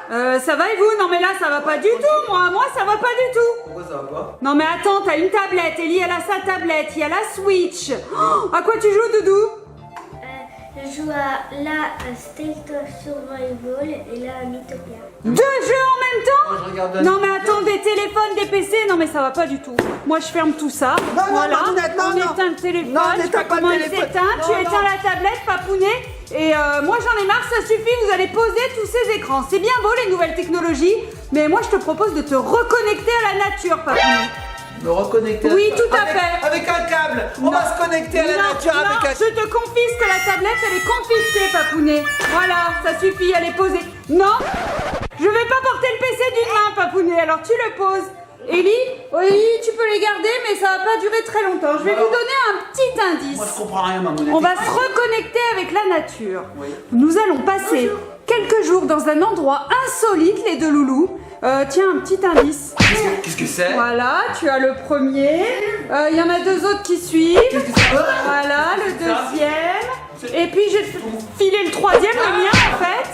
Ça va et vous? Non mais là ça va pas du tout, moi ça va pas du tout. Pourquoi ça va pas? Non mais attends, t'as une tablette, Ellie elle a sa tablette, il y a la Switch. Oh, à quoi tu joues Doudou? Je joue à la State of Survival et la Mythopia. Deux jeux en même temps? Moi, je regarde Non mais attends, des téléphones, des PC, non mais ça va pas du tout. Moi je ferme tout ça. Non, voilà, Mamounette, non, on non. éteint le téléphone, Non, je sais n'éteins pas pas le comment il téléphone. s'éteint, tu Non, éteins non. la tablette, papounet. Et moi j'en ai marre, ça suffit, vous allez poser tous ces écrans. C'est bien beau les nouvelles technologies, mais moi je te propose de te reconnecter à la nature, papounet. Me reconnecter. Oui, tout à avec- fait. Avec un câble. On Non. va se connecter à la nature non, avec un. je te confisque la tablette, elle est confisquée, papounet. Voilà, ça suffit, elle est posée. Non, je vais pas porter le PC d'une main, papounet, alors tu le poses. Ellie, oui, tu peux les garder, mais ça va pas durer très longtemps. Je vais Alors, vous donner un petit indice. Moi, je comprends rien, Mamounette. On va se reconnecter avec la nature. Oui. Nous allons passer quelques jours dans un endroit insolite, les deux loulous. Tiens, un petit indice. Qu'est-ce que c'est? Voilà, tu as le premier. Il y en a deux autres qui suivent. Qu'est-ce que c'est? Voilà, le deuxième. Et puis je vais te filer le troisième, le mien en fait.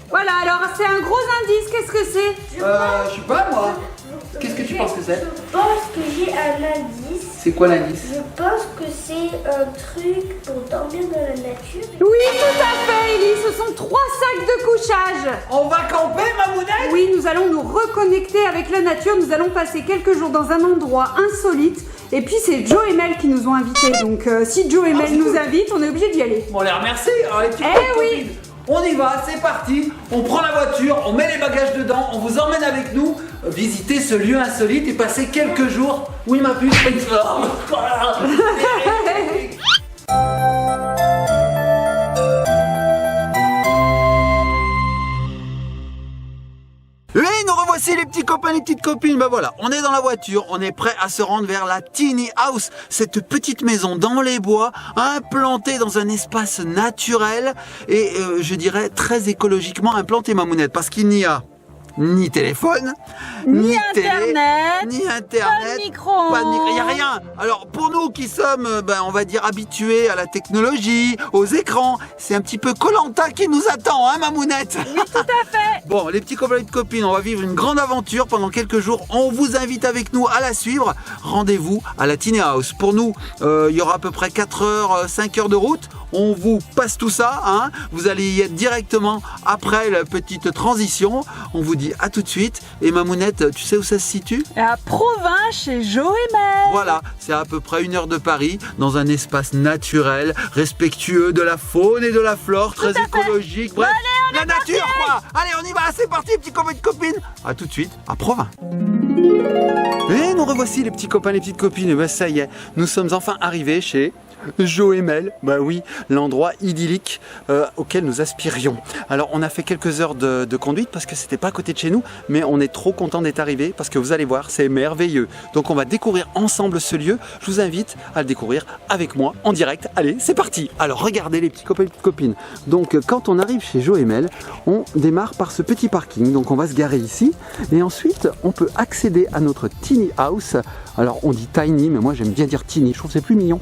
Voilà, alors c'est un gros indice, qu'est-ce que c'est? Je sais pas, moi. Qu'est-ce que tu penses que c'est? Je pense que j'ai un indice. C'est quoi l'indice? Je pense que c'est un truc pour dormir dans la nature. Oui, tout à fait, Ellie, ce sont 3 sacs de couchage. On va camper, Mamounette? Oui, nous allons nous reconnecter avec la nature, nous allons passer quelques jours dans un endroit insolite. Et puis c'est Joe et Mel qui nous ont invités, donc si Joe et Mel c'est nous cool. invitent, on est obligé d'y aller. On les remercie. Allez, tu Eh oui. On y va, c'est parti. On prend la voiture, on met les bagages dedans, on vous emmène avec nous visiter ce lieu insolite et passer quelques jours. Oui, ma puce. Et nous revoici les petits copains, les petites copines. Ben voilà, on est dans la voiture, on est prêt à se rendre vers la Tiny House, cette petite maison dans les bois, implantée dans un espace naturel et je dirais très écologiquement implantée, Mamounette, parce qu'il n'y a ni téléphone, Ni télé, internet, ni internet, pas de micro. il n'y a rien. Alors pour nous qui sommes, on va dire habitués à la technologie, aux écrans, c'est un petit peu Koh-Lanta qui nous attend, hein, Mamounette? Oui, tout à fait. Bon, les petits copains et petites copines, on va vivre une grande aventure pendant quelques jours. On vous invite avec nous à la suivre. Rendez-vous à la Tiny House. Pour nous, il y aura à peu près 4 heures, 5 heures de route. On vous passe tout ça, hein. Vous allez y être directement après la petite transition. On vous dit à tout de suite. Et Mamounette, tu sais où ça se situe? À Provins, chez Joe et Mel. Voilà, c'est à peu près 1 heure de Paris, dans un espace naturel, respectueux de la faune et de la flore, très écologique. Bref, la nature quoi. Allez, on y va, c'est parti, petits copains et copines. À tout de suite, à Provins. Et nous revoici les petits copains, les petites copines. Et ben ça y est, nous sommes enfin arrivés chez Joe et Mel, bah oui, l'endroit idyllique auquel nous aspirions. Alors on a fait quelques heures de conduite parce que c'était pas à côté de chez nous, mais on est trop content d'être arrivé parce que vous allez voir, c'est merveilleux. Donc on va découvrir ensemble ce lieu. Je vous invite à le découvrir avec moi en direct. Allez, c'est parti. Alors regardez les petits copains et les petites copines. Donc quand on arrive chez Joe et Mel, on démarre par ce petit parking. Donc on va se garer ici et ensuite on peut accéder à notre tiny house. Alors on dit tiny, mais moi j'aime bien dire tiny, je trouve que c'est plus mignon,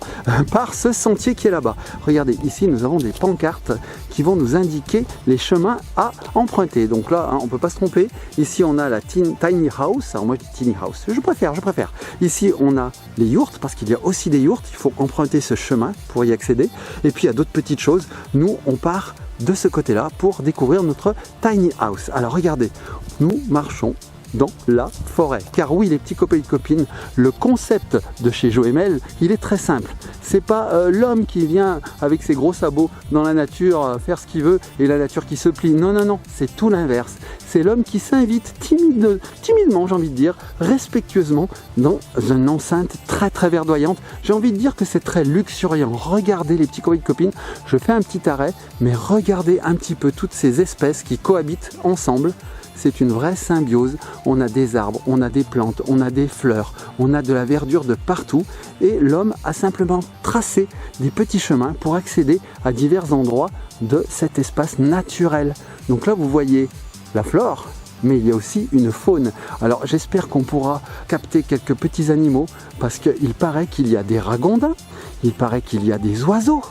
par ce sentier qui est là-bas. Regardez, ici nous avons des pancartes qui vont nous indiquer les chemins à emprunter. Donc là, hein, on ne peut pas se tromper. Ici on a la tiny house, alors moi je dis tiny house, je préfère. Ici on a les yourtes, parce qu'il y a aussi des yourtes, il faut emprunter ce chemin pour y accéder. Et puis il y a d'autres petites choses, nous on part de ce côté-là pour découvrir notre tiny house. Alors regardez, nous marchons dans la forêt. Car oui, les petits copains et copines, le concept de chez Joe et Mel, il est très simple. C'est pas l'homme qui vient avec ses gros sabots dans la nature faire ce qu'il veut et la nature qui se plie. Non, non, non, c'est tout l'inverse. C'est l'homme qui s'invite timidement, j'ai envie de dire, respectueusement, dans une enceinte très très verdoyante. J'ai envie de dire que c'est très luxuriant. Regardez les petits copains et copines, je fais un petit arrêt, mais regardez un petit peu toutes ces espèces qui cohabitent ensemble. C'est une vraie symbiose. On a des arbres, on a des plantes, on a des fleurs, on a de la verdure de partout. Et l'homme a simplement tracé des petits chemins pour accéder à divers endroits de cet espace naturel. Donc là, vous voyez la flore, mais il y a aussi une faune. Alors j'espère qu'on pourra capter quelques petits animaux parce qu'il paraît qu'il y a des ragondins, il paraît qu'il y a des oiseaux,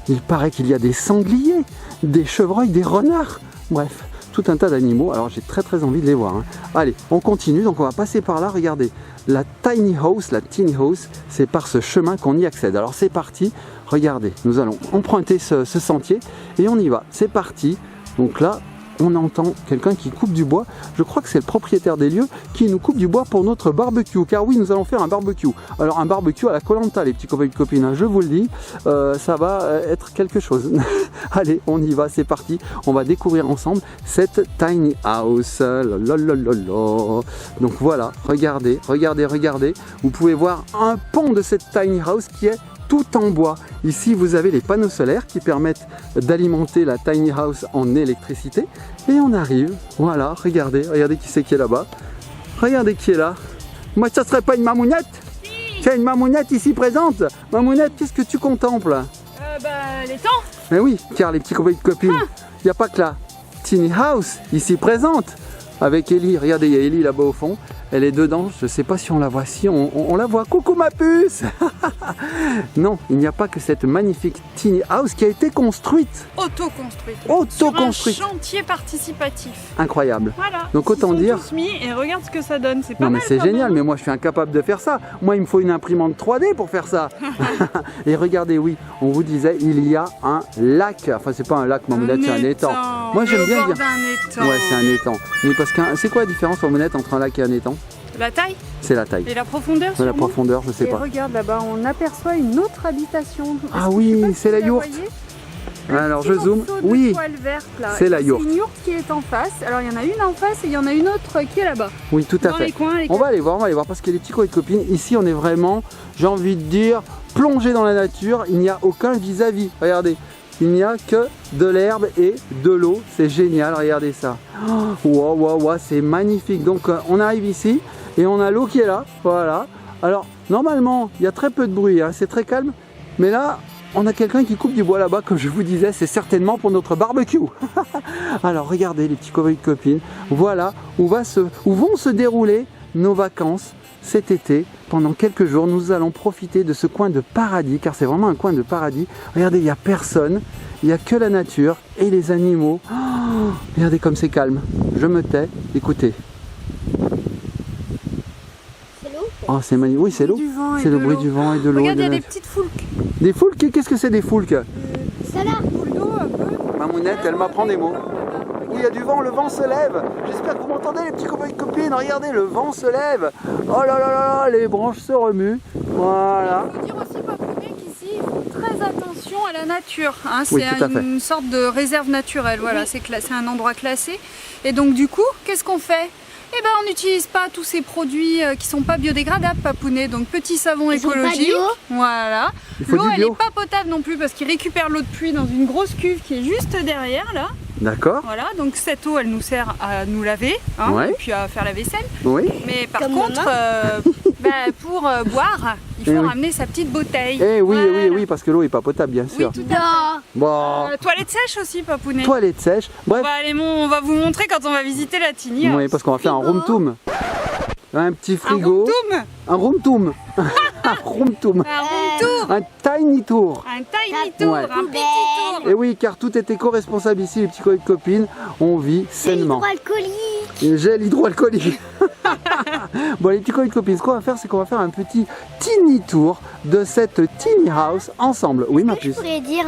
il paraît qu'il y a des sangliers, des chevreuils, des renards. Bref, tout un tas d'animaux. Alors j'ai très envie de les voir. Hein. Allez, on continue. Donc on va passer par là. Regardez, la tiny house, c'est par ce chemin qu'on y accède. Alors c'est parti. Regardez, nous allons emprunter ce sentier et on y va. C'est parti. Donc là, on entend quelqu'un qui coupe du bois. Je crois que c'est le propriétaire des lieux qui nous coupe du bois pour notre barbecue. Car oui, nous allons faire un barbecue. Alors un barbecue à la Koh-Lanta, les petits copains et copines. Je vous le dis, ça va être quelque chose. Allez, on y va, c'est parti. On va découvrir ensemble cette tiny house. Lalalala. Donc voilà, regardez. Vous pouvez voir un pont de cette tiny house qui est tout en bois. Ici, vous avez les panneaux solaires qui permettent d'alimenter la tiny house en électricité. Et on arrive, voilà, regardez qui c'est qui est là-bas. Regardez qui est là. Moi, ça serait pas une mamounette? Tu as une mamounette ici présente? Mamounette, qu'est-ce que tu contemples? Les temps. Mais oui, car les petits copains et copines, il n'y a pas que la tiny house ici présente. Avec Ellie, regardez, il y a Ellie là-bas au fond. Elle est dedans, je ne sais pas si on la voit. Si on la voit, coucou ma puce. Non, il n'y a pas que cette magnifique tiny house qui a été construite. Autoconstruite. Sur un chantier participatif. Incroyable. Voilà. Donc autant Ils sont dire. tous mis et regarde ce que ça donne. C'est pas Non mais mal, c'est quand génial, même. mais moi je suis incapable de faire ça. Moi il me faut une imprimante 3D pour faire ça. Et regardez, oui, on vous disait, il y a un lac. Enfin c'est pas un lac, Mamounette, c'est un étang. Moi j'aime bien dire. Ouais, c'est un étang. Mais parce que c'est quoi la différence, Mamounette, entre un lac et un étang? La taille C'est la taille. et la profondeur. La profondeur, je sais Et pas. regarde là-bas, on aperçoit une autre habitation. Ah oui, c'est la yourte. Alors je zoome. Oui, c'est la yourte. C'est une yourte qui est en face. Alors il y en a une en face et il y en a une autre qui est là-bas. Oui, tout à Dans fait. les coins, On va aller voir parce que les petits copains et copines, ici on est vraiment, j'ai envie de dire, plongé dans la nature. Il n'y a aucun vis-à-vis. Regardez, il n'y a que de l'herbe et de l'eau. C'est génial, regardez ça. Wow, c'est magnifique. Donc on arrive ici et on a l'eau qui est là. Voilà. Alors normalement, il y a très peu de bruit, hein, c'est très calme. Mais là, on a quelqu'un qui coupe du bois là-bas, comme je vous disais, c'est certainement pour notre barbecue. Alors regardez les petits copains et copines, voilà où vont se dérouler nos vacances cet été. Pendant quelques jours, nous allons profiter de ce coin de paradis, car c'est vraiment un coin de paradis. Regardez, il n'y a personne, il n'y a que la nature et les animaux. Oh, regardez comme c'est calme. Je me tais, écoutez. Oh, c'est magnifique. Oui, c'est l'eau. C'est le bruit du vent et de l'eau. Regarde, il y a des petites foulques. Des foulques? Qu'est-ce que c'est des foulques? Ça là. Boule d'eau un peu. Mamounette, elle m'apprend des mots. Oui, il y a du vent, le vent se lève. J'espère que vous m'entendez, les petits copains et copines. Regardez, le vent se lève. Oh là là là, les branches se remuent. Voilà. Il faut dire aussi, Papounet, qu'ici, il faut très attention à la nature. Hein. Oui, C'est tout à fait. une sorte de réserve naturelle. Voilà, c'est un endroit classé. Et donc, du coup, qu'est-ce qu'on fait? Eh ben, on n'utilise pas tous ces produits qui sont pas biodégradables, Papounet. Donc, petit savon Ils sont pas écologique. bio. Voilà. Il faut L'eau, du elle bio. n'est pas potable non plus parce qu'ils récupèrent l'eau de pluie dans une grosse cuve qui est juste derrière, là. D'accord. Voilà, donc cette eau, elle nous sert à nous laver, hein, Ouais. et puis à faire la vaisselle. Oui. Mais par Comme contre, pour boire, il faut Eh oui. ramener sa petite bouteille. Eh oui, Voilà. oui, parce que l'eau est pas potable, bien sûr. Oui, tout à fait. Bon, Toilette sèche aussi, Papounet. toilette sèche. Bref, On va vous montrer quand on va visiter la Tiny House. oui, parce qu'on va faire un room toom. Un petit frigo. Un room toom. Un room toom. Un room tour. Un tiny tour. Un tiny tour, Ouais. un petit tour. Et oui, car tout est éco-responsable ici, les petits copains et copines. On vit sainement. Hydroalcoolique. Gel hydroalcoolique. Bon, les petits copains et copines, ce qu'on va faire, c'est qu'on va faire un petit tiny tour de cette tiny house ensemble. Oui, ma Je puce. pourrais dire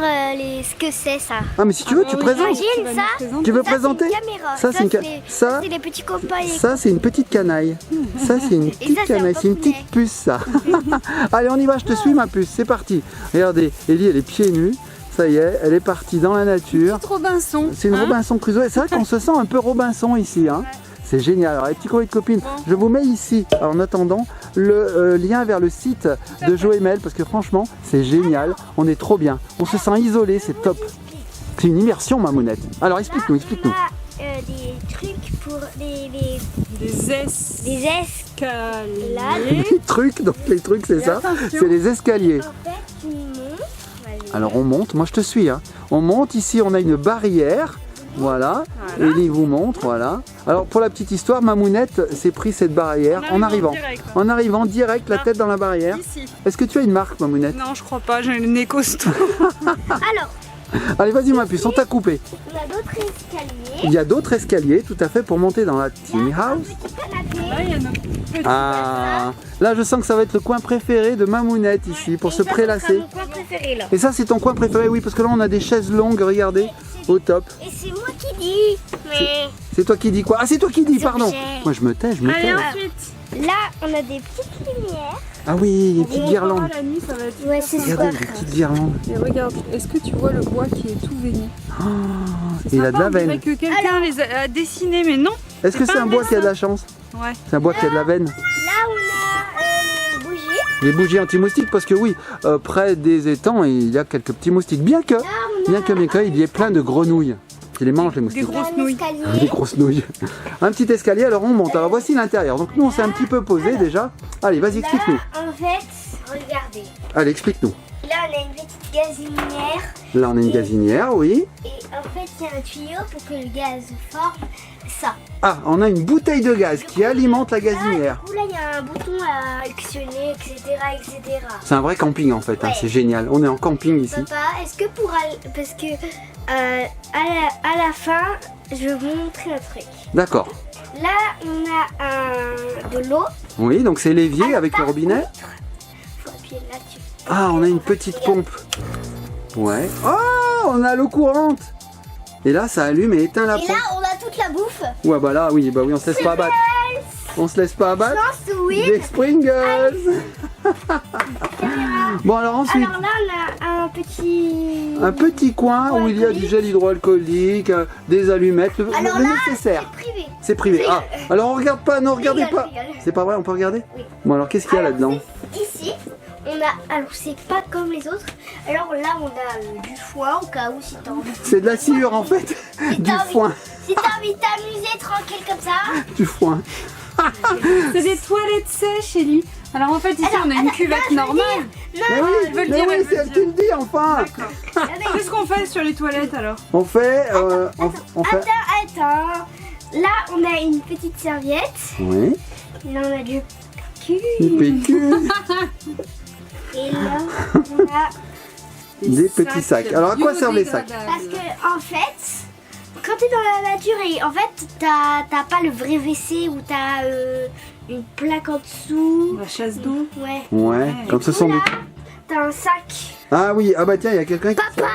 ce que c'est ça. Ah, mais si tu veux, tu oui, présentes. Imagine ça. Tu veux Ça, présenter? c'est une caméra. Ça, c'est une ça, c'est les petits copains. ça, c'est une petite canaille. Ça, c'est une petite ça, c'est un canaille. C'est une papounet. petite puce, ça. Allez, on y va, je te suis, ma puce. C'est parti. Regardez, Ellie, elle est pieds nus. Ça y est, elle est partie dans la nature. Petite Robinson. C'est une hein. Robinson Crusoe. C'est vrai qu'on se sent un peu Robinson ici. Hein. C'est génial. Alors, les petits copains et copines, je vous mets ici, en attendant, le lien vers le site de Joëmel, parce que franchement, c'est génial. On est trop bien. On se sent isolé, c'est top. C'est une immersion, Mamounette. Alors, explique-nous, explique-nous. Des trucs pour Des des escaliers. escaliers. Les trucs, donc les trucs, c'est ça. attention. C'est les escaliers. En fait, tu montes. Alors, on monte. Moi, je te suis. Hein. On monte. Ici, on a une barrière. Voilà. Voilà. Ellie vous montre. Voilà. Alors, pour la petite histoire, Mamounette s'est pris cette barrière en arrivant. direct, hein. En arrivant direct, la Ah. tête dans la barrière. Ici. Est-ce que tu as une marque, Mamounette? Non, je crois pas, j'ai le nez costaud. Alors, Allez, vas-y ma puce, on t'a coupé. On a d'autres escaliers. Il y a d'autres escaliers tout à fait pour monter dans la tiny house. Petit canapé. Là, il y a notre petit Ah, là je sens que ça va être le coin préféré de Mamounette ici pour se prélasser. C'est mon coin préféré là. Et ça c'est ton coin préféré, oui, parce que là on a des chaises longues, regardez, au top. Et c'est moi qui dis. Mais C'est toi qui dis quoi? Ah c'est toi qui dis, pardon. objet. Moi je me tais, je me Allez, tais. ensuite. là, on a des petites lumières. Ah oui, les petites guirlandes. La nuit, ça va être... Ouais, c'est Regardez super. les petites guirlandes. Et regarde, est-ce que tu vois le bois qui est tout veiné? Il a de la On dirait veine. que quelqu'un les a dessinés, mais non. Est-ce que c'est pas un un bois qui a de dessin. la chance? Ouais. C'est un bois qui a de la veine. Là, on a les bougies. Les bougies anti-moustiques, parce que oui, près des étangs, il y a quelques petits moustiques. Bien que, il y ait plein de grenouilles qui les mangent, les Des moustiques. grosses Un nouilles. escalier. Des grosses nouilles. Un petit escalier, alors on monte. Alors voici l'intérieur. Donc nous, on s'est un petit peu posé déjà. Allez, vas-y, explique-nous. Là, en fait, regardez. Allez, explique-nous. Là, on a une petite gazinière. Là, on a une gazinière, oui. Et en fait, il y a un tuyau pour que le gaz forme ça. Ah, on a une bouteille de gaz qui alimente la Là, gazinière. du coup, là, il y a un bouton à actionner, etc. etc. C'est un vrai camping en fait, hein, Ouais. c'est génial. On est en camping ici. Papa, est-ce que pour aller... Parce que à la fin, je vais vous montrer un truc. D'accord. Là, on a de l'eau. Oui, donc c'est l'évier avec le robinet. Faut appuyer là-dessus. Ah, on a une petite pompe. Ouais. Oh, on a l'eau courante. Et là, ça allume et éteint la Et pompe. là, on a toute la bouffe. Ouais, bah là, oui, on se laisse pas abattre. On se laisse pas Je abattre. pense oui. Des Springles. Bon, alors ensuite, Alors là, on a un petit coin où il y a du gel hydroalcoolique, des allumettes, le Alors là, nécessaire. privé. C'est privé. Ah, alors on regarde pas, non, regardez Rigole, pas. rigole. C'est pas vrai, on peut regarder? Oui. Bon, alors qu'est-ce qu'il y a Alors, là-dedans? Ici, on a... Alors, c'est pas comme les autres. Alors là, on a du foin au cas où si t'as envie. C'est de la sciure en fait. Du t'as envie- foin. Si t'as envie de t'amuser tranquille comme ça. Du foin. C'est des toilettes sèches, Ellie. Alors en fait, ici, on a une cuvette normale. Mais oui, elle veut le mais dire, oui, elle veut c'est le elle qui le dit enfin. Qu'est-ce qu'on fait sur les toilettes alors? On fait, on fait. Attends. Là, on a une petite serviette. Oui. Là, on a du cul. Du PQ, Et là, on a... des petits sacs. Alors à quoi servent les sacs? Parce que, en fait, quand t'es dans la nature et en fait, t'as pas le vrai WC où t'as une plaque en dessous. La chasse d'eau. Ouais. Ouais, comme ce sont des. Là, t'as un sac. Ah oui, ah bah tiens, il y a quelqu'un qui. Papa!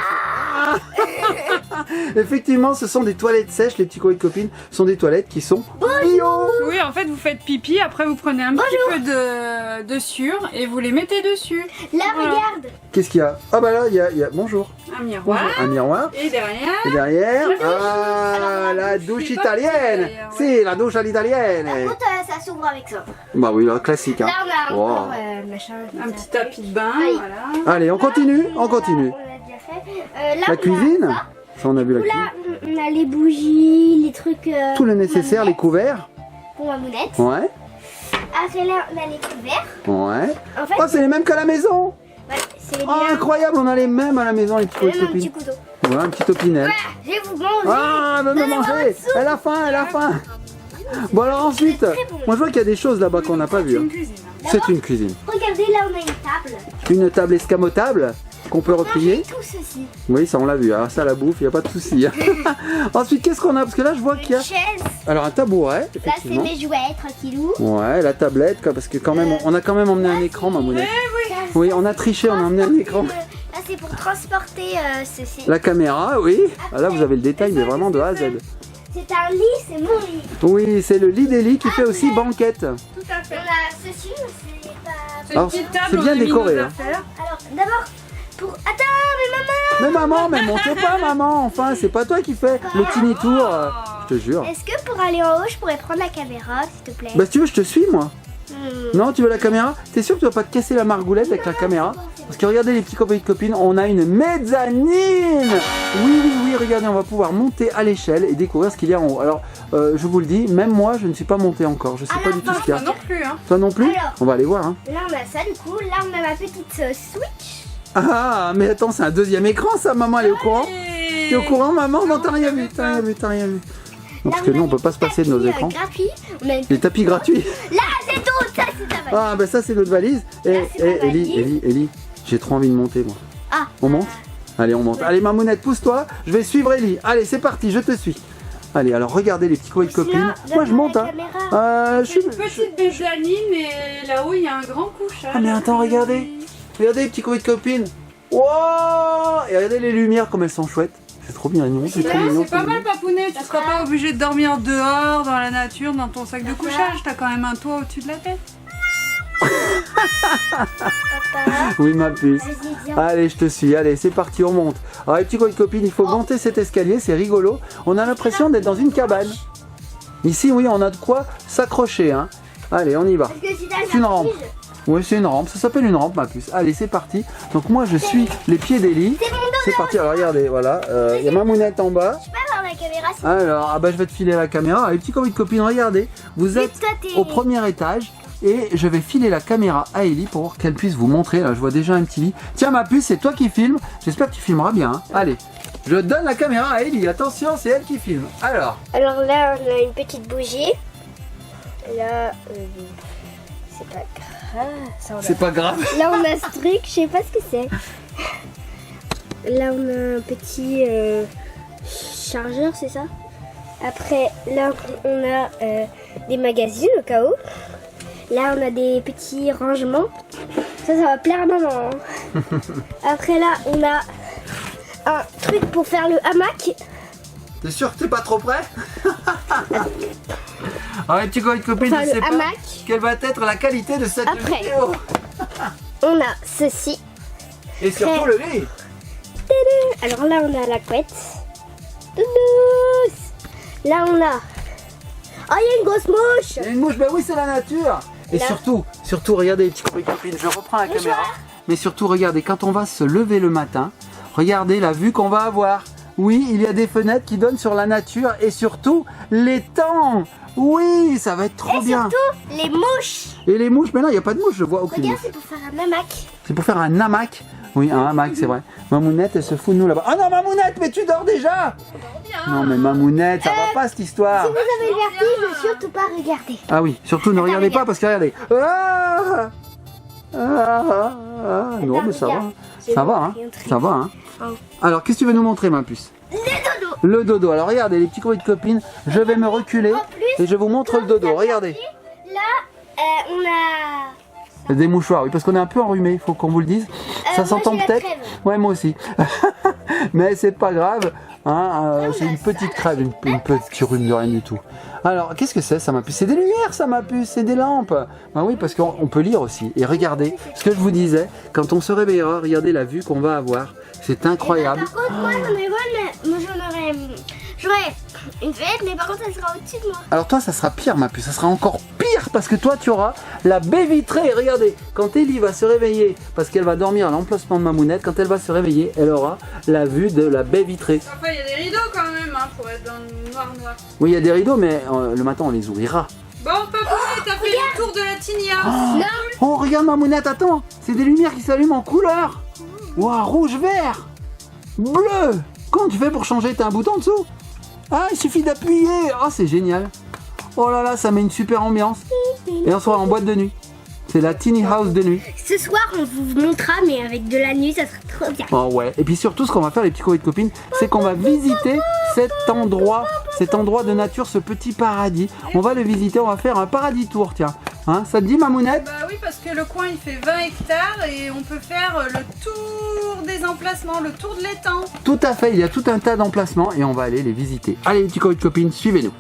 Effectivement, ce sont des toilettes sèches, les petits copains de copines. Ce sont des toilettes qui sont bio. Oui, en fait, vous faites pipi, après vous prenez un petit peu de sueur et vous les mettez dessus. Là, Voilà. regarde. Qu'est-ce qu'il y a? Ah bah là, il y a. Bonjour. Un miroir. Bonjour. Un miroir. Et derrière, Et derrière, Alors, la douche c'est pas italienne. derrière, ouais. C'est la douche à l'italienne. Par contre, ça s'ouvre avec ça. Bah oui, là, classique. Hein. Là, on a Wow. encore machin. un petit tapis de bain, Aïe. voilà. Allez, on continue, on continue. On l'a déjà fait. Là, La on a cuisine. ça. Ça, on a vu la cuisine. Là, on a les bougies, les trucs. Tout le nécessaire, les couverts. Pour ma mounette. Ouais, Après là, on a les couverts. ouais. En fait, Oh, c'est les mêmes qu'à la maison. ouais, c'est les Oh, miens. incroyable, on a les mêmes à la maison, les petits Même un copines. petit couteau. Ouais, un petit opinel. Ouais, je vais vous manger. Ah, elle veut me Donnez-moi manger. votre soupe. Elle a faim, elle a faim. Bon, alors ensuite, C'est très bon. moi je vois qu'il y a des choses là-bas qu'on n'a pas vues. Une hein. cuisine. C'est une cuisine. Regardez, là, on a une table. Une table escamotable qu'on peut replier. Tout ceci. Oui, ça on l'a vu. Alors ça, la bouffe, il n'y a pas de souci. Ensuite, qu'est-ce qu'on a? Parce que là, je vois qu'il y a. Une chaise. Alors un tabouret, Là, c'est effectivement. mes jouets, tranquillou. Ouais, la tablette, parce que quand même, on a quand même emmené un écran, ma mounette. Oui, on a triché, on a emmené un écran. Là, c'est pour transporter ceci. La caméra, oui. Ah, là, vous avez le détail, mais vraiment de A à Z. C'est un lit, c'est mon lit. Oui, c'est le lit d'Eli qui fait aussi banquette. Tout à fait. On a ceci, mais c'est pas... C'est une Alors, petite table, c'est bien on a mis décoré, nos hein. affaires. Alors, d'abord, pour... Attends, mais maman! Mais monte pas, maman. Enfin, c'est pas toi qui fais le tiny tour. Je te jure. Est-ce que pour aller en haut, je pourrais prendre la caméra, s'il te plaît? Bah, si tu veux, je te suis, moi. Hmm. Non, tu veux la caméra? T'es sûr que tu vas pas te casser la margoulette avec la caméra? Parce que regardez les petits copains et copines, on a une mezzanine. Oui, regardez, on va pouvoir monter à l'échelle et découvrir ce qu'il y a en haut. Alors, je vous le dis, même moi, je ne suis pas monté encore. Je sais pas du tout ce qu'il y Moi a. non plus, hein. Toi non plus? Alors. On va aller voir, hein. Là, on a ça, du coup. Là, on a ma petite Switch. Ah, mais attends, c'est un deuxième écran, ça, maman, elle est au courant? T'es au courant, maman? Non, t'as rien vu, t'as rien vu. Non, parce que nous, on peut pas se passer de nos écrans. Gratuit. On a une... Les tapis gratuits. Là, c'est tout. Ça, c'est ta valise. Ah, bah ça, c'est notre valise. Là, c'est ma valise. Ellie, j'ai trop envie de monter, moi. Ah. On monte? Allez, on monte. Allez, Mamounette, pousse-toi. Je vais suivre Ellie. Allez, c'est parti, je te suis. Allez, alors regardez les petits copains de copines. Moi, je monte. Hein. Je suis... Une petite mezzanine et là-haut, il y a un grand couchage. Ah, mais attends, regardez. Regardez les petits copains de copines. Wow! Et regardez les lumières, comme elles sont chouettes. C'est trop bien, non? C'est pas mal, Papounet. Tu seras pas obligé de dormir dehors, dans la nature, dans ton sac de couchage. T'as quand même un toit au-dessus de la tête. Papa. Oui, ma puce. Vas-y, viens. Allez, je te suis. Allez, c'est parti, on monte. Alors, les petits copains de copines, il faut monter cet escalier. C'est rigolo. On a l'impression d'être dans une cabane. Ici, oui, on a de quoi s'accrocher. Hein. Allez, on y va. Parce que si t'as C'est une rampe. vertige, Oui, c'est une rampe. Ça s'appelle une rampe, ma puce. Allez, c'est parti. Donc, moi, je suis les pieds d'Ellie. C'est parti. Alors, regardez, voilà. Il y a Mamounette en bas. je peux avoir la caméra si Alors, ah bah, je vais te filer la caméra. Les petits copains de copines, regardez. Vous êtes toi, t'es- au premier étage. Et je vais filer la caméra à Ellie pour qu'elle puisse vous montrer. Là, je vois déjà un petit lit. Tiens, ma puce, c'est toi qui filmes. J'espère que tu filmeras bien. Hein. Allez, je donne la caméra à Ellie. Attention, c'est elle qui filme. Alors, là, on a une petite bougie. Là, c'est pas grave. Ça, on a- c'est pas grave. Là, on a ce truc, je sais pas ce que c'est. Là, on a un petit chargeur, c'est ça? Après, là, on a des magazines au cas où. Là, on a des petits rangements. Ça va plaire à maman. Hein. Après, là, on a un truc pour faire le hamac. T'es sûr que t'es pas trop près? Alors, les petits copains de copines, Enfin, je sais le pas hamac. quelle va être la qualité de cette Après. vidéo. On a ceci. Et surtout le lit. Tadam. Alors là, on a la couette. Doudous. Là, on a... Oh, il y a une grosse mouche. Il y a une mouche, bah oui, c'est la nature. Et Là. surtout, regardez les petits copains de copines, je reprends la caméra. Mais surtout, regardez, quand on va se lever le matin, regardez la vue qu'on va avoir. Oui, il y a des fenêtres qui donnent sur la nature et surtout l'étang. Oui, ça va être trop Et bien. surtout, les mouches. Et les mouches, mais non, il n'y a pas de mouches, je vois aucune Regarde, mouche. c'est pour faire un hamac. C'est pour faire un hamac. Oui, un hamac, c'est vrai. Mamounette, elle se fout de nous là-bas. Oh non, Mamounette, mais tu dors déjà. Non, mais Mamounette, ça va pas cette histoire. Si vous avez le vertige, surtout pas regarder. Ah oui, surtout ne regardez pas parce que regardez. Ah non, mais ça va. Ça va, hein. Ça va, hein. Alors, qu'est-ce que tu veux nous montrer, ma puce? Le dodo. Le dodo. Alors, regardez, les petits copains de copines, je vais me reculer et je vous montre le dodo. Regardez. Là, on a... Des mouchoirs, oui, parce qu'on est un peu enrhumé, il faut qu'on vous le dise. Ça moi, s'entend j'ai la peut-être. crève. Ouais, moi aussi. Mais c'est pas grave. Hein, c'est une petite crève, une petite rhume de rien du tout. Alors, qu'est-ce que c'est, ça, ma puce? C'est des lumières, ça, ma puce, c'est des lampes. Bah oui, parce qu'on peut lire aussi. Et regardez, ce que je vous disais, quand on se réveillera, regardez la vue qu'on va avoir. C'est incroyable. Par contre, moi, j'aurais une fête, mais par contre, elle sera au-dessus de moi. Alors toi, ça sera pire, ma puce, ça sera encore pire parce que toi, tu auras la baie vitrée. Regardez, quand Ellie va se réveiller, parce qu'elle va dormir à l'emplacement de Mamounette, quand elle va se réveiller, elle aura la vue de la baie vitrée. Enfin, il y a des rideaux quand même, hein, pour être dans le noir. Oui, il y a des rideaux, mais le matin, on les ouvrira. Bon, Papounet, t'as fait le tour de la tiny house. Oh, regarde, Mamounette, attends, c'est des lumières qui s'allument en couleur. Waouh, rouge, vert, bleu. Comment tu fais pour changer? T'as un bouton en dessous? Ah, il suffit d'appuyer. Oh, c'est génial. Oh là là, ça met une super ambiance. Et on sera en boîte de nuit. C'est la tiny house de nuit. Ce soir, on vous montrera, mais avec de la nuit, ça sera trop bien. Oh ouais. Et puis surtout, ce qu'on va faire, les petits copains de copines, c'est qu'on va visiter cet endroit de nature, ce petit paradis. On va le visiter, on va faire un paradis tour, tiens. Hein, ça te dit, Mamounette? Bah oui, parce que le coin il fait 20 hectares et on peut faire le tour des emplacements, le tour de l'étang. Tout à fait, il y a tout un tas d'emplacements et on va aller les visiter. Allez, les petits copains de copines, suivez-nous.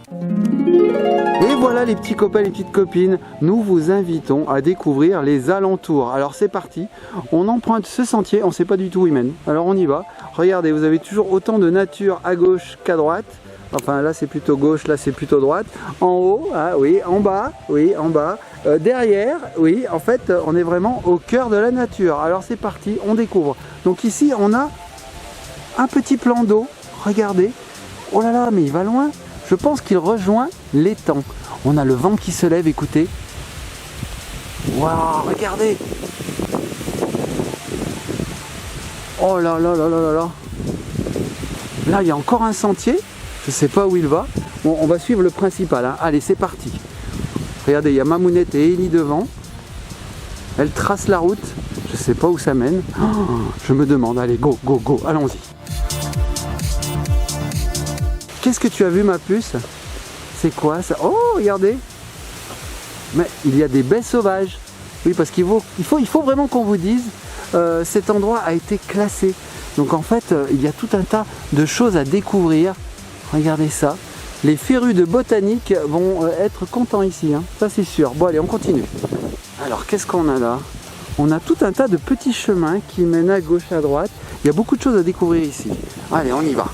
Et voilà les petits copains, les petites copines, nous vous invitons à découvrir les alentours. Alors c'est parti, on emprunte ce sentier, on ne sait pas du tout où il mène. Alors on y va. Regardez, vous avez toujours autant de nature à gauche qu'à droite. Enfin là c'est plutôt gauche, là c'est plutôt droite. En haut, ah, oui, en bas, oui, en bas. Derrière, oui, en fait on est vraiment au cœur de la nature. Alors c'est parti, on découvre. Donc ici on a un petit plan d'eau, regardez. Oh là là, mais il va loin. Je pense qu'il rejoint l'étang. On a le vent qui se lève, écoutez. Waouh, regardez. Oh là là là là là là. Là, il y a encore un sentier. Je ne sais pas où il va. Bon, on va suivre le principal. Hein. Allez, c'est parti. Regardez, il y a Mamounette et Ellie devant. Elles tracent la route. Je sais pas où ça mène. Oh, je me demande, allez, go, go, go, allons-y. Qu'est-ce que tu as vu, ma puce? C'est quoi ça? Oh, regardez. Mais il y a des baies sauvages. Oui, parce qu'il faut vraiment qu'on vous dise, cet endroit a été classé. Donc en fait, il y a tout un tas de choses à découvrir. Regardez ça. Les férus de botanique vont être contents ici, hein. Ça c'est sûr. Bon allez, on continue. Alors qu'est-ce qu'on a là? On a tout un tas de petits chemins qui mènent à gauche, à droite. Il y a beaucoup de choses à découvrir ici. Allez, on y va.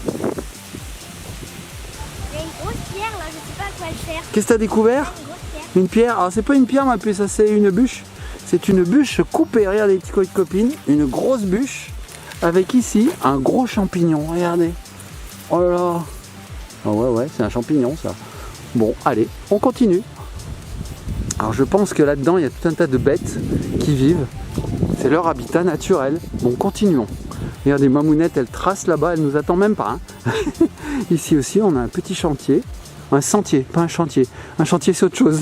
Il y a une grosse pierre là, je sais pas à quoi elle sert. Qu'est-ce que tu as découvert? Une grosse pierre. Une pierre. Alors c'est pas une pierre ma puce, ça c'est une bûche. C'est une bûche coupée, regardez les petits copains et copines. Une grosse bûche avec ici un gros champignon, regardez. Oh là là. Oh ouais, c'est un champignon ça. Bon, allez, on continue. Alors je pense que là-dedans, il y a tout un tas de bêtes qui vivent. C'est leur habitat naturel. Bon, continuons. Regardez, Mamounette, elle trace là-bas, elle nous attend même pas. Hein. Ici aussi, on a un petit chantier. Un sentier, pas un chantier. Un chantier, c'est autre chose.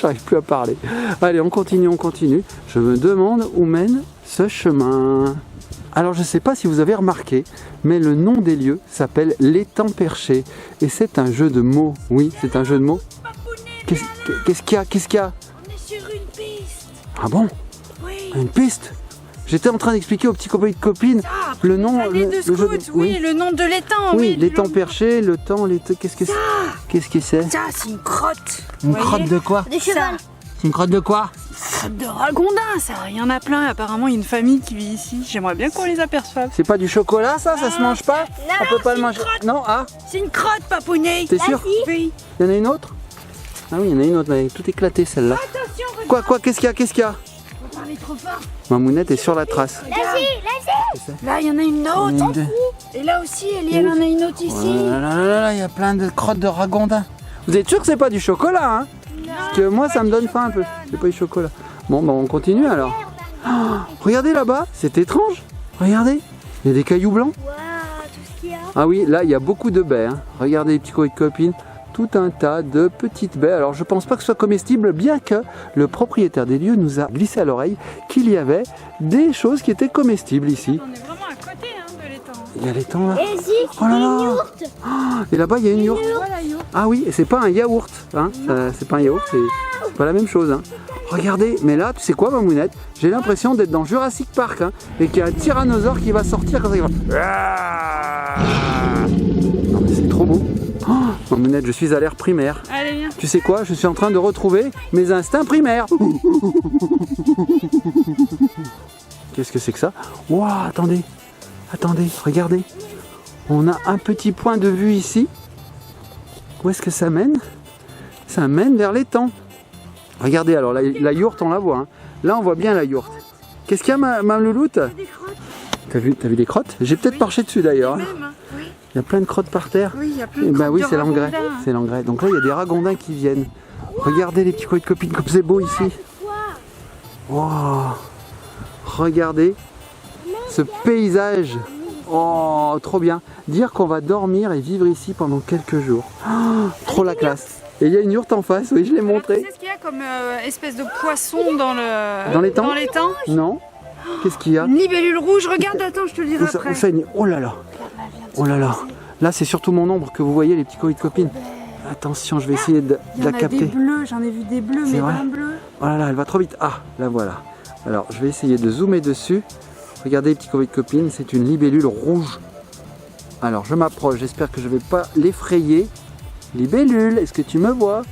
J'arrive plus à parler. Allez, on continue, on continue. Je me demande où mène ce chemin. Alors je ne sais pas si vous avez remarqué, mais le nom des lieux s'appelle l'étang perché. Et c'est un jeu de mots. Oui, c'est un jeu de mots. Qu'est-ce qu'il y a? Qu'est-ce qu'il y a? On est sur une piste. Ah bon? Oui. Une piste? J'étais en train d'expliquer aux petits copains et copines le nom. L'année de le jeu scout, oui, le nom de l'étang. Oui, l'étang perché, le temps, qu'est-ce que c'est? Qu'est-ce que c'est? Ça, c'est une crotte. Une Vous crotte voyez de quoi? Des chevals. C'est une crotte de quoi? Crotte de ragondin, ça. Il y en a plein. Apparemment, il y a une famille qui vit ici. J'aimerais bien qu'on les aperçoive. C'est pas du chocolat ça? Ça se mange pas? On peut pas le manger. Non, ah? C'est une crotte, papounet. T'es sûr? Oui. Il y en a une autre? Ah oui, il y en a une autre, mais tout éclaté celle-là. Attention, regarde. Quoi, qu'est-ce qu'il y a? Qu'est-ce qu'il y a? Faut parler trop fort. Mamounette est sur la trace. Là, il y en a une autre. Et là aussi, elle en a une autre ici. Oh là là là là, il y a plein de crottes de ragondin. Vous êtes sûr que c'est pas du chocolat, hein? Parce que moi, ça me donne faim un peu. C'est pas du chocolat. Bon, bah on continue alors. Oh, regardez là-bas, c'est étrange. Regardez, il y a des cailloux blancs. Waouh, tout ce qu'il y a. Ah oui, là, il y a beaucoup de baies. Hein. Regardez les petits copains et copines. Tout un tas de petites baies. Alors je pense pas que ce soit comestible, bien que le propriétaire des lieux nous a glissé à l'oreille qu'il y avait des choses qui étaient comestibles ici. On est vraiment à côté de l'étang. Il y a l'étang là. Et ici, Oh là il y a là. une yourte. Et là-bas il y a une yourte. Voilà, yo. Ah oui, et c'est pas un yaourt. Hein. C'est pas un yaourt, c'est pas la même chose. Hein. Regardez, mais là, tu sais quoi, Mamounette? J'ai l'impression d'être dans Jurassic Park hein, et qu'il y a un tyrannosaure qui va sortir quand ça. Il va... Non mais c'est trop beau. Oh, Mamounette, je suis à l'ère primaire. Allez, viens. Tu sais quoi? Je suis en train de retrouver mes instincts primaires. Qu'est-ce que c'est que ça? Waouh, attendez, regardez. On a un petit point de vue ici. Où est-ce que ça mène? Ça mène vers l'étang. Regardez, alors la yourte, on la voit. Hein. Là, on voit bien la yourte. Qu'est-ce qu'il y a, ma louloute? Des crottes. T'as vu des crottes? J'ai peut-être marché dessus d'ailleurs. Hein. Même, hein. Oui. Il y a plein de crottes par terre. Oui, il y a plein de Eh ben crottes oui, de c'est l'engrais. ragondin. C'est l'engrais. Donc là, il y a des ragondins qui viennent. Regardez les petits coins de copines comme c'est beau ici. Wow. Regardez ce paysage. Oh, trop bien. Dire qu'on va dormir et vivre ici pendant quelques jours. Oh, trop la classe. Et il y a une yourte en face, oui, je l'ai Alors, montré. tu sais ce qu'il y a comme espèce de poisson dans le... Dans l'étang? Dans l'étang. Non. Qu'est-ce qu'il y a? Une libellule rouge, regarde, attends, je te le dirai après. Où ça, oh là là. Oh là là. Là, c'est surtout mon ombre que vous voyez, les petits coins de copines. Attention, je vais essayer de Il y la en a capter. des bleus, j'en ai vu des bleus, C'est mais vrai d'un bleu. Oh là là, elle va trop vite. Ah, la voilà. Alors, je vais essayer de zoomer dessus. Regardez les petits copains et copines, c'est une libellule rouge. Alors, je m'approche, j'espère que je ne vais pas l'effrayer. Libellule, est-ce que tu me vois?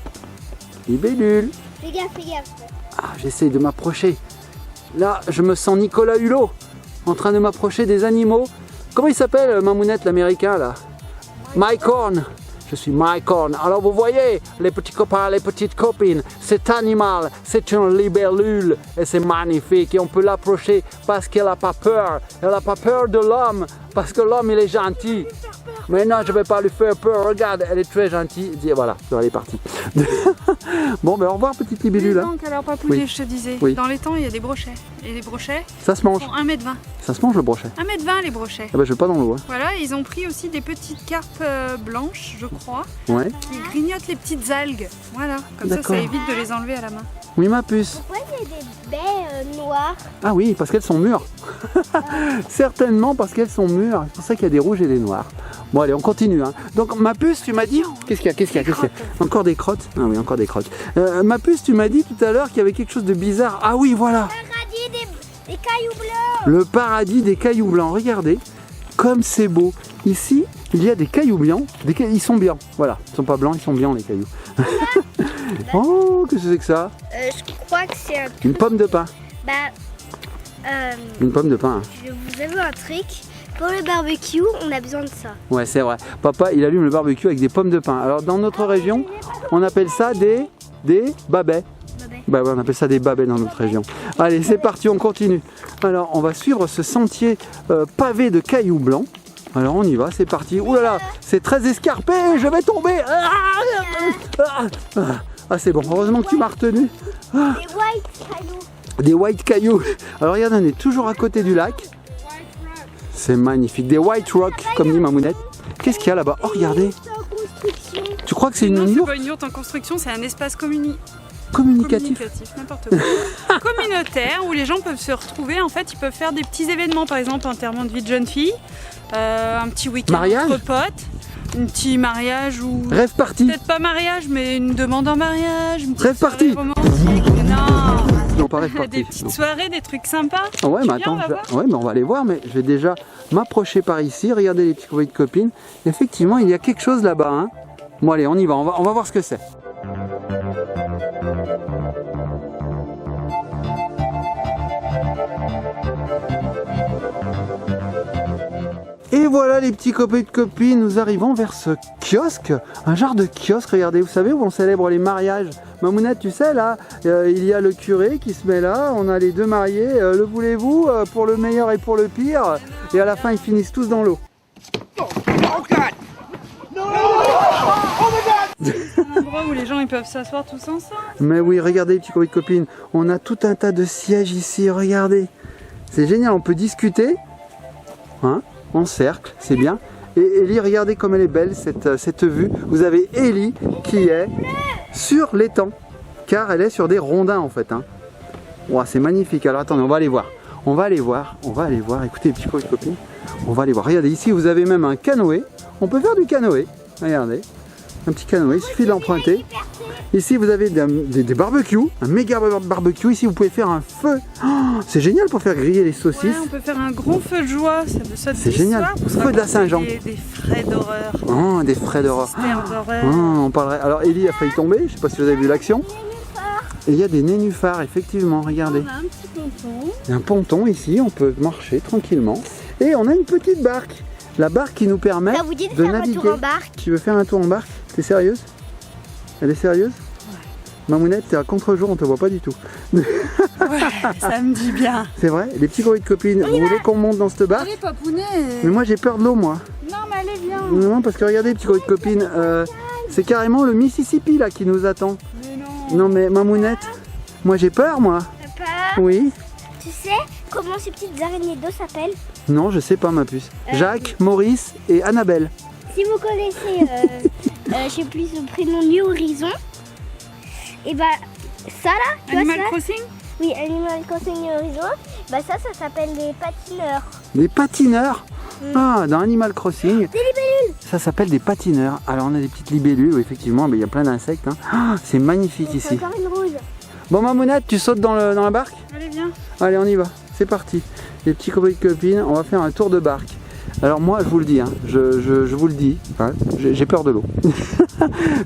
Libellule. Fais gaffe, fais gaffe. Ah, j'essaye de m'approcher. Là, je me sens Nicolas Hulot, en train de m'approcher des animaux. Comment il s'appelle, Mamounette, l'américain, là? Mike Horn. Je suis Mike Horn. Alors vous voyez, les petits copains, les petites copines, cet animal, c'est une libellule et c'est magnifique et on peut l'approcher parce qu'elle n'a pas peur. Elle n'a pas peur de l'homme parce que l'homme il est gentil. Mais non, je ne vais pas lui faire peur. Regarde, elle est très gentille. Et voilà, elle est partie. Bon, ben au revoir, petite libellule. Hein. Donc, alors, papounet, Oui. je te disais, Oui. dans l'étang, il y a des brochets. Et les brochets Ça se mange. font 1,20 m. Ça se mange le brochet. 1,20 m les brochets. Ah ben, je vais pas dans l'eau. Hein. Voilà, ils ont pris aussi des petites carpes blanches, je crois, Ouais. qui grignotent les petites algues. Voilà, comme ça D'accord. évite de les enlever à la main. Oui, ma puce. Pourquoi il y il y a des baies noires? Ah oui, parce qu'elles sont mûres. Certainement parce qu'elles sont mûres. C'est pour ça qu'il y a des rouges et des noirs. Bon allez, on continue. Hein. Donc ma puce, tu m'as dit... Qu'est-ce qu'il y a Encore des crottes? Ah oui, encore des crottes. Ma puce, tu m'as dit tout à l'heure qu'il y avait quelque chose de bizarre. Ah oui, voilà. Le paradis des cailloux blancs. Le paradis des cailloux blancs. Regardez, comme c'est beau. Ici, il y a des cailloux blancs. Ils sont blancs. Voilà, ils sont pas blancs, ils sont blancs les cailloux. Oh, qu'est-ce que c'est que ça? Je crois que c'est un truc. Une pomme de pin. Une pomme de pin. Je vous avoue un truc. Pour le barbecue, on a besoin de ça. Ouais, c'est vrai. Papa, il allume le barbecue avec des pommes de pin. Alors, dans notre région, on appelle ça des babets. Bah ouais, on appelle ça des babets dans notre région. Allez, c'est parti, on continue. Alors, on va suivre ce sentier pavé de cailloux blancs. Alors, on y va, c'est parti. Ouh là là, c'est très escarpé, je vais tomber. Ah, c'est bon, heureusement que tu m'as retenu. Des white cailloux. Des white cailloux. Alors, regarde, on est toujours à côté du lac. C'est magnifique. Des white rocks, comme dit Mamounette. Qu'est-ce qu'il y a là-bas? Oh, regardez. Tu crois que c'est une Non, c'est yourte pas une yourte en construction, c'est un espace communicatif? n'importe quoi. Communautaire, où les gens peuvent se retrouver. En fait, ils peuvent faire des petits événements, par exemple, enterrement de vie de jeune fille, un petit week-end Mariage entre potes, un petit mariage ou... Rêve party. Peut-être pas mariage, mais une demande en mariage, une petite Rêve party. soirée romantique. Non, Non, pas rêve party. des petites Non. soirées, des trucs sympas. Ah ouais, Tu mais viens, attends, on va voir ouais, mais on va aller voir, mais je vais déjà m'approcher par ici, regarder les petits copains de copines. Effectivement, il y a quelque chose là-bas. Hein. Bon allez, on y va, on va voir ce que c'est. Et voilà les petits copains de copines, nous arrivons vers ce kiosque, un genre de kiosque, regardez, vous savez où on célèbre les mariages. Mamounette, tu sais là, il y a le curé qui se met là, on a les deux mariés, le voulez-vous, pour le meilleur et pour le pire, et à la fin ils finissent tous dans l'eau. C'est un endroit où les gens ils peuvent s'asseoir tous ensemble. Mais oui, regardez les petits copains de copines, on a tout un tas de sièges ici, regardez. C'est génial, on peut discuter, hein, en cercle, c'est bien. Et Ellie, regardez comme elle est belle cette vue. Vous avez Ellie qui est sur l'étang, car elle est sur des rondins en fait. Hein. Wow, c'est magnifique. Alors attendez, on va aller voir. On va aller voir. Écoutez les petits copains et copines, on va aller voir. Regardez, ici vous avez même un canoë. On peut faire du canoë. Regardez, un petit canoë, il suffit de l'emprunter. Ici vous avez des barbecues, un méga barbecue. Ici vous pouvez faire un feu. Oh, c'est génial pour faire griller les saucisses. Ouais, on peut faire un gros feu de joie. C'est génial. Feu de la Saint-Jean. Des frais d'horreur. Oh, des frais d'horreur. d'horreur. Oh, on parlerait. Alors Ellie a failli tomber. Je sais pas si vous avez vu l'action. Et il y a des nénuphars, effectivement. Regardez. On a un petit ponton. Il y a un ponton ici. On peut marcher tranquillement. Et on a une petite barque. La barque qui nous permet Ça vous dit de de faire naviguer. un tour en barque? Tu veux faire un tour en barque? T'es sérieuse? Elle est sérieuse? Mamounette, t'es à contre-jour, on te voit pas du tout. Ouais, ça me dit bien. C'est vrai? Les petits copains de copines, vous voulez qu'on monte dans cette barque? Allez, papounet. Mais moi j'ai peur de l'eau, moi. Non, mais allez, viens. Non, parce que regardez, les petits copains de copines, c'est carrément le Mississippi là qui nous attend. Mais non. Non mais Mamounette, moi j'ai peur, moi. Papa, Oui? tu sais comment ces petites araignées d'eau s'appellent? Non, je sais pas, ma puce. Jacques, Maurice et Annabelle. Si vous connaissez, je sais plus son prénom, New Horizon, et bah ça là, tu vois Animal ça? Crossing? Oui, Animal Crossing New Horizon, bah ça s'appelle des patineurs. Des patineurs? Ah, dans Animal Crossing. Des libellules. Ça s'appelle des patineurs. Alors on a des petites libellules, oui, effectivement, mais il y a plein d'insectes. Hein. Ah, c'est magnifique ici. Encore une rouge. Bon, Mamounette, tu sautes dans la barque? Allez, viens. Allez, on y va. C'est parti. Les petits copains et copines, on va faire un tour de barque. Alors moi, je vous le dis, hein, je vous le dis, hein, j'ai peur de l'eau.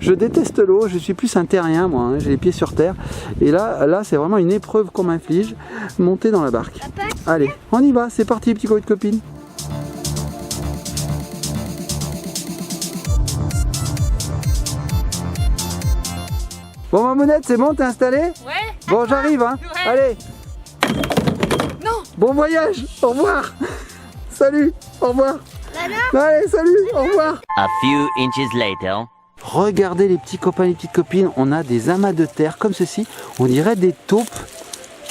Je déteste l'eau, je suis plus un terrien, moi, hein, j'ai les pieds sur terre. Et là c'est vraiment une épreuve qu'on m'inflige, monter dans la barque. Papa, Allez, on y va, c'est parti, les petits copains et copines. Bon, Mamounette, c'est bon, t'es installée? Ouais. Bon, j'arrive, hein. Ouais. Allez. Non. Bon voyage, au revoir. Salut, au revoir. bah Allez, salut, au revoir. A few inches later. Regardez les petits copains, les petites copines, on a des amas de terre comme ceci. On dirait des taupes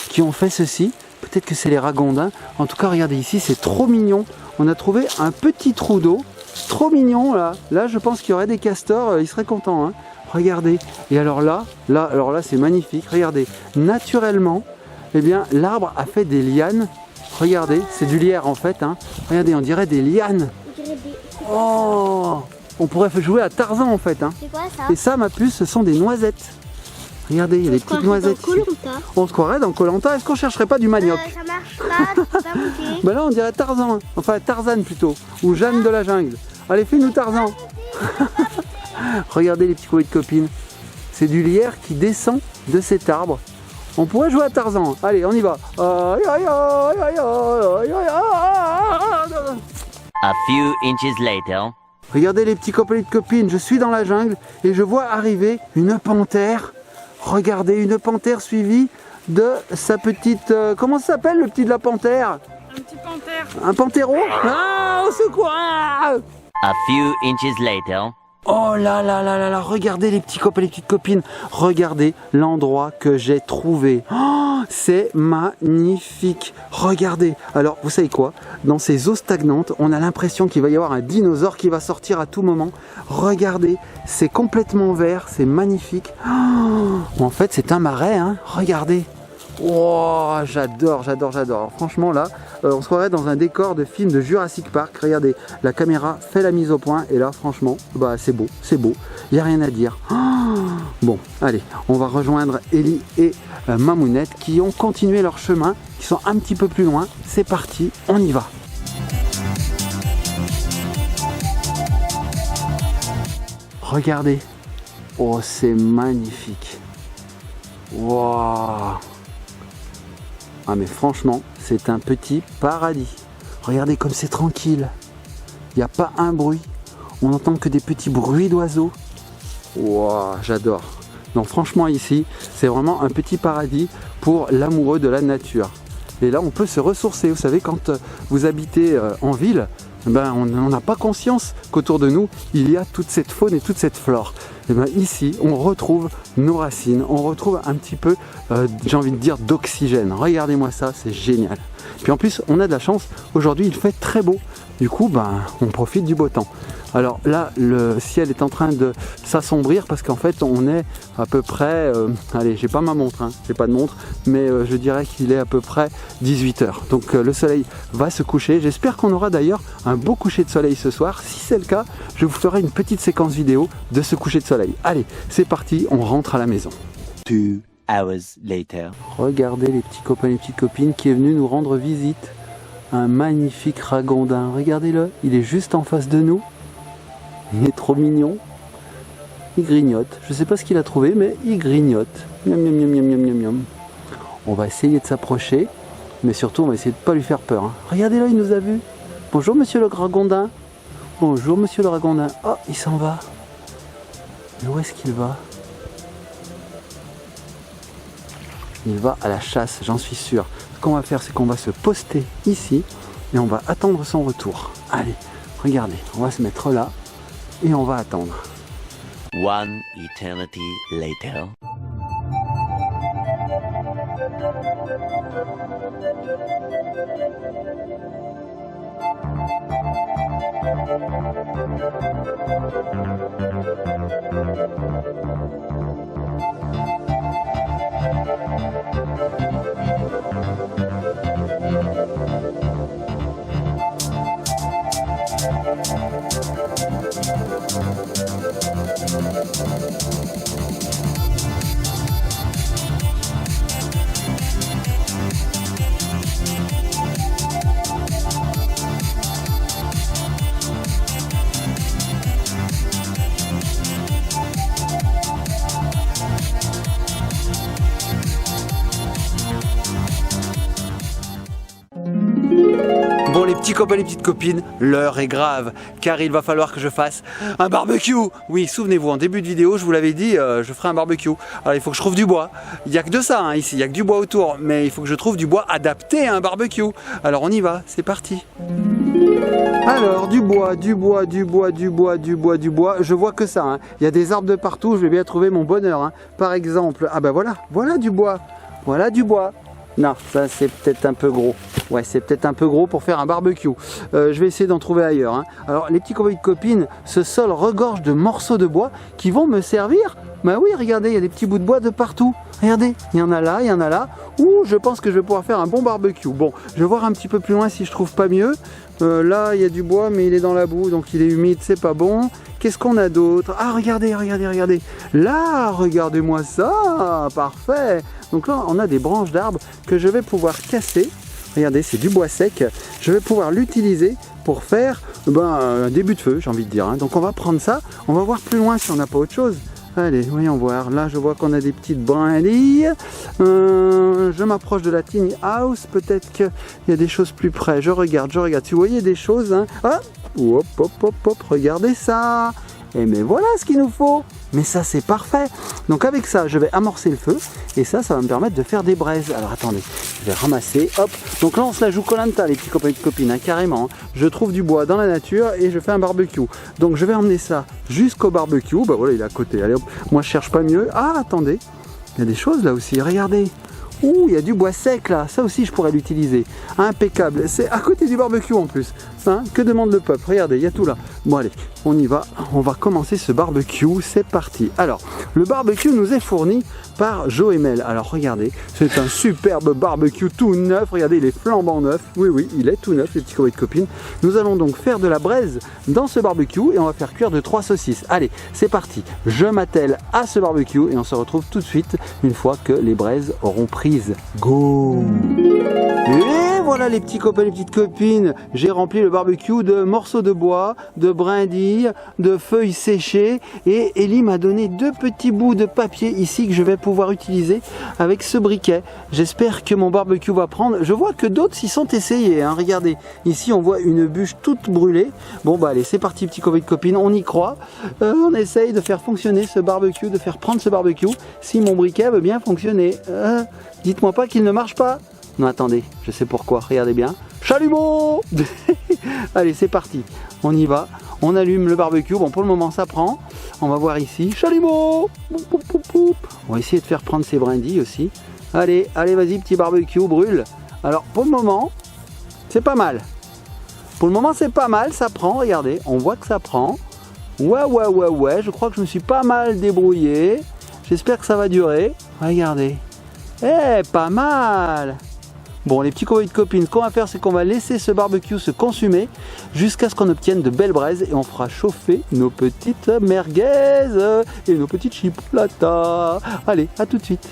qui ont fait ceci. Peut-être que c'est les ragondins. En tout cas, regardez ici, c'est trop mignon. On a trouvé un petit trou d'eau. Trop mignon là. Là, je pense qu'il y aurait des castors, ils seraient contents. Hein. Regardez. Et alors là, c'est magnifique. Regardez, naturellement, eh bien l'arbre a fait des lianes. Regardez, c'est du lierre en fait. Hein. Regardez, on dirait des lianes. Oh, on pourrait jouer à Tarzan en fait. Hein. C'est quoi ça? Et ça, ma puce, ce sont des noisettes. Regardez, il y a des petites noisettes. On se croirait dans Koh-Lanta. Est-ce qu'on chercherait pas du manioc? Ça marche pas, tu peux pas monter. Bah là, on dirait Tarzan. Enfin, Tarzan plutôt. Ou Jeanne de la jungle. Allez, fais-nous Tarzan. Regardez les petits copains de copines. C'est du lierre qui descend de cet arbre. On pourrait jouer à Tarzan. Allez, on y va. A few inches later. Regardez les petits copains de copines. Je suis dans la jungle et je vois arriver une panthère. Regardez, une panthère suivie de sa petite... comment ça s'appelle le petit de la panthère? Un petit panthère. Un panthéron? Ah, au secours! Ah. A few inches later. Oh là là là là là, regardez les petits copains et les petites copines, regardez l'endroit que j'ai trouvé. Oh, c'est magnifique. Regardez. Alors, vous savez quoi? Dans ces eaux stagnantes, on a l'impression qu'il va y avoir un dinosaure qui va sortir à tout moment. Regardez, c'est complètement vert, c'est magnifique. Oh, en fait, c'est un marais, hein. Regardez. Oh, j'adore, j'adore, j'adore. Franchement là, on se croirait dans un décor de film de Jurassic Park. Regardez, la caméra fait la mise au point et là franchement, bah c'est beau, il n'y a rien à dire. Oh, bon, allez, on va rejoindre Ellie et Mamounette qui ont continué leur chemin, qui sont un petit peu plus loin. C'est parti, on y va. Regardez, oh c'est magnifique. Waouh. Ah mais franchement, c'est un petit paradis. Regardez comme c'est tranquille. Il n'y a pas un bruit. On n'entend que des petits bruits d'oiseaux. Waouh, j'adore. Donc franchement ici, c'est vraiment un petit paradis pour l'amoureux de la nature. Et là, on peut se ressourcer. Vous savez, quand vous habitez en ville, ben, on n'a pas conscience qu'autour de nous, il y a toute cette faune et toute cette flore. Et ben, ici, on retrouve nos racines, on retrouve un petit peu, j'ai envie de dire, d'oxygène. Regardez-moi ça, c'est génial. Puis en plus, on a de la chance, aujourd'hui il fait très beau. Du coup, ben, on profite du beau temps. Alors là, le ciel est en train de s'assombrir parce qu'en fait, on est à peu près... allez, j'ai pas ma montre, hein, j'ai pas de montre, mais je dirais qu'il est à peu près 18h. Donc le soleil va se coucher. J'espère qu'on aura d'ailleurs un beau coucher de soleil ce soir. Si c'est le cas, je vous ferai une petite séquence vidéo de ce coucher de soleil. Allez, c'est parti, on rentre à la maison. 2 hours later. Regardez les petits copains et les petites copines qui est venu nous rendre visite. Un magnifique ragondin, regardez-le, il est juste en face de nous. Il est trop mignon. Il grignote. Je ne sais pas ce qu'il a trouvé, mais il grignote. Miam, miam, miam, miam, miam, miam, miam. On va essayer de s'approcher, mais surtout on va essayer de ne pas lui faire peur. Hein. Regardez-le, il nous a vus. Bonjour monsieur le ragondin. Bonjour monsieur le ragondin. Oh, il s'en va. Mais où est-ce qu'il va? Il va à la chasse, j'en suis sûr. Ce qu'on va faire, c'est qu'on va se poster ici et on va attendre son retour. Allez, regardez, on va se mettre là et on va attendre. One eternity later. Bon les petits copains, les petites copines, l'heure est grave car il va falloir que je fasse un barbecue. Oui, souvenez-vous, en début de vidéo, je vous l'avais dit, je ferai un barbecue. Alors il faut que je trouve du bois. Il n'y a que de ça hein, ici, il n'y a que du bois autour, mais il faut que je trouve du bois adapté à un barbecue. Alors on y va, c'est parti. Alors du bois, du bois, du bois, du bois, du bois, du bois, je vois que ça. Hein. Il y a des arbres de partout, je vais bien trouver mon bonheur. Hein. Par exemple, ah ben voilà, voilà du bois. Voilà du bois. Non, ça c'est peut-être un peu gros. Ouais, c'est peut-être un peu gros pour faire un barbecue. Je vais essayer d'en trouver ailleurs. Hein. Alors, les petits copains et copines, ce sol regorge de morceaux de bois qui vont me servir Bah oui, regardez, il y a des petits bouts de bois de partout. Regardez, il y en a là, il y en a là. Ouh, je pense que je vais pouvoir faire un bon barbecue. Bon, je vais voir un petit peu plus loin si je trouve pas mieux. Là, il y a du bois, mais il est dans la boue, donc il est humide, c'est pas bon. Qu'est-ce qu'on a d'autre? Ah, regardez, regardez, regardez. Là, regardez-moi ça. Parfait. Donc là, on a des branches d'arbres que je vais pouvoir casser. Regardez, c'est du bois sec. Je vais pouvoir l'utiliser pour faire un début de feu, j'ai envie de dire. Donc on va prendre ça. On va voir plus loin si on n'a pas autre chose. Allez, voyons voir. Là, je vois qu'on a des petites brindilles. Je m'approche de la tiny house. Peut-être qu'il y a des choses plus près. Je regarde, je regarde. Si vous voyez des choses, hein. Ah, hop, hop, hop, hop. Regardez ça. Et mais voilà ce qu'il nous faut. Mais ça, c'est parfait. Donc avec ça, je vais amorcer le feu. Et ça va me permettre de faire des braises. Alors attendez, je vais ramasser. Hop. Donc là, on se la joue Koh-Lanta, les petits copains et copines, hein, carrément. Je trouve du bois dans la nature et je fais un barbecue. Donc je vais emmener ça jusqu'au barbecue. Bah voilà, il est à côté. Allez hop. Moi, je cherche pas mieux. Ah, attendez. Il y a des choses là aussi. Regardez. Ouh, il y a du bois sec là, ça aussi je pourrais l'utiliser. Impeccable, c'est à côté du barbecue en plus. Hein, que demande le peuple? Regardez, il y a tout là. Bon allez, on y va, on va commencer ce barbecue, c'est parti. Alors, le barbecue nous est fourni par Joemel. Alors regardez, c'est un superbe barbecue tout neuf. Regardez, il est flambant neuf. Oui, oui, il est tout neuf, les petits copains et copines. Nous allons donc faire de la braise dans ce barbecue et on va faire cuire de 3 saucisses. Allez, c'est parti. Je m'attelle à ce barbecue et on se retrouve tout de suite une fois que les braises auront prise. Go! Et voilà les petits copains, les petites copines. J'ai rempli le barbecue de morceaux de bois, de brindilles, de feuilles séchées. Et Ellie m'a donné 2 petits bouts de papier ici que je vais pouvoir utiliser avec ce briquet. J'espère que mon barbecue va prendre. Je vois que d'autres s'y sont essayés. Hein. Regardez, ici on voit une bûche toute brûlée. Bon bah allez, c'est parti petits copains et copines, on y croit. On essaye de faire fonctionner ce barbecue, de faire prendre ce barbecue. Si mon briquet veut bien fonctionner. Dites-moi pas qu'il ne marche pas. Non, attendez, je sais pourquoi, regardez bien. Chalumeau. Allez, c'est parti, on y va. On allume le barbecue, bon pour le moment ça prend. On va voir ici, chalumeau. On va essayer de faire prendre ces brindilles aussi. Allez, allez, vas-y, petit barbecue, brûle. Alors, pour le moment, c'est pas mal. Pour le moment, c'est pas mal, ça prend, regardez, on voit que ça prend. Ouais, je crois que je me suis pas mal débrouillé. J'espère que ça va durer. Regardez. Pas mal. Bon, les petits copains et copines, ce qu'on va faire, c'est qu'on va laisser ce barbecue se consumer jusqu'à ce qu'on obtienne de belles braises et on fera chauffer nos petites merguez et nos petites chipolatas. Allez, à tout de suite.